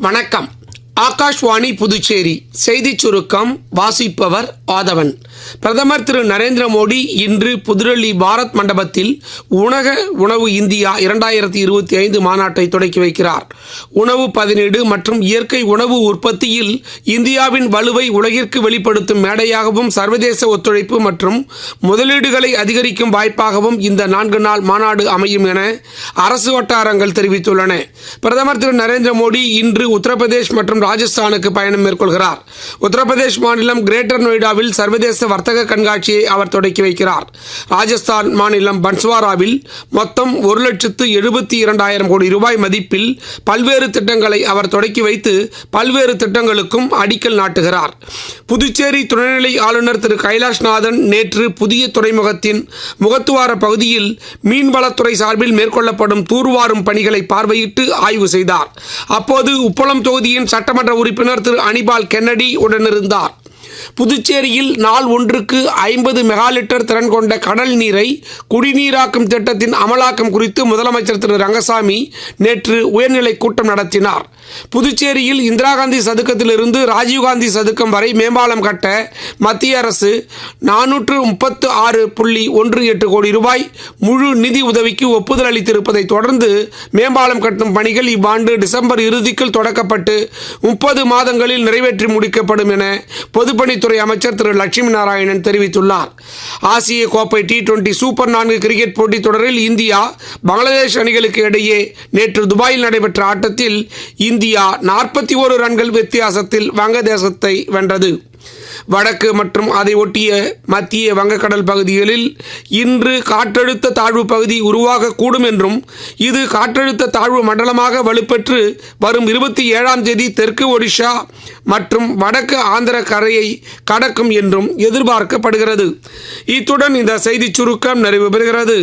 வணக்கம். ஆகாஷ்வாணி புதுச்சேரி செய்திச் சுருக்கம் வாசிப்பவர் ஆதவன். பிரதமர் திரு நரேந்திர மோடி இன்று புதுடெல்லி பாரத் மண்டபத்தில் உணவு இந்தியா 2025 மாநாட்டை தொடக்கி வைக்கிறார். உணவு பதனீடு மற்றும் இயற்கை உணவு உற்பத்தியில் இந்தியாவின் வலுவை உலகிற்கு வெளிப்படுத்தும் மேடையாகவும் சர்வதேச ஒத்துழைப்பு மற்றும் முதலீடுகளை அதிகரிக்கும் வாய்ப்பாகவும் இந்த 4 நாள் மாநாடு அமையும் என அரசு வட்டாரங்கள் தெரிவித்துள்ளன. பிரதமர் திரு நரேந்திர மோடி இன்று உத்தரப்பிரதேஷ் மற்றும் ராஜஸ்தானுக்கு பயணம் மேற்கொள்கிறார். உத்தரப்பிரதேஷ் மாநிலம் கிரேட்டர் நொய்டாவில் சர்வதேச வர்த்தக கண்காட்சியை அவர் தொடக்கி வைக்கிறார். ராஜஸ்தான் மாநிலம் பன்ஸ்வாராவில் மொத்தம் 1,72,000 கோடி ரூபாய் மதிப்பில் பல்வேறு திட்டங்களை அவர் தொடக்கி வைத்து பல்வேறு திட்டங்களுக்கும் அடிக்கல் நாட்டுகிறார். புதுச்சேரி துணைநிலை ஆளுநர் திரு கைலாஷ்நாதன் நேற்று புதிய துறைமுகத்தின் முகத்துவார பகுதியில் மீன்வளத்துறை சார்பில் மேற்கொள்ளப்படும் தூர்வாரும் பணிகளை பார்வையிட்டு ஆய்வு செய்தார். அப்போது உப்பளம் தொகுதியின் சட்டமன்ற உறுப்பினர் திரு அனிபால் கென்னடி உடனிருந்தார். புதுச்சேரியில் நாள் ஒன்றுக்கு 50 மெகா லிட்டர் திறன் கொண்ட கடல் நீரை குடிநீராக்கும் திட்டத்தின் அமலாக்கம் குறித்து முதலமைச்சர் திரு ரங்கசாமி நேற்று உயர்நிலை கூட்டம் நடத்தினார். புதுச்சேரியில் இந்திரா காந்தி சதுக்கத்திலிருந்து ராஜீவ்காந்தி சதுக்கம் வரை மேம்பாலம் கட்ட மத்திய அரசு 436.18 கோடி ரூபாய் முழு நிதி உதவிக்கு ஒப்புதல் அளித்திருப்பதை தொடர்ந்து மேம்பாலம் கட்டும் பணிகள் இவ்வாண்டு டிசம்பர் இறுதிக்குள் தொடக்கப்பட்டு 30 மாதங்களில் நிறைவேற்றி முடிக்கப்படும் என பொதுப்பணித்துறை அமைச்சர் திரு லட்சுமி நாராயணன் தெரிவித்துள்ளார். ஆசிய கோப்பை T20 சூப்பர் 4 கிரிக்கெட் போட்டித் தொடரில் இந்தியா பங்களாதேஷ் அணிகளுக்கு இடையே நேற்று துபாயில் நடைபெற்ற ஆட்டத்தில் இந்தியா 41 ரன்கள் வித்தியாசத்தில் வங்கதேசத்தை வென்றது. வடக்கு மற்றும் அதை ஒட்டிய மத்திய வங்கக்கடல் பகுதிகளில் இன்று காற்றழுத்த தாழ்வு பகுதி உருவாகக்கூடும் என்றும் இது காற்றழுத்த தாழ்வு மண்டலமாக வலுப்பெற்று வரும் 27ஆம் தேதி தெற்கு ஒடிஷா மற்றும் வடக்கு ஆந்திர கரையை கடக்கும் என்றும் எதிர்பார்க்கப்படுகிறது. இத்துடன் இந்த செய்திச் சுருக்கம் நிறைவு பெறுகிறது.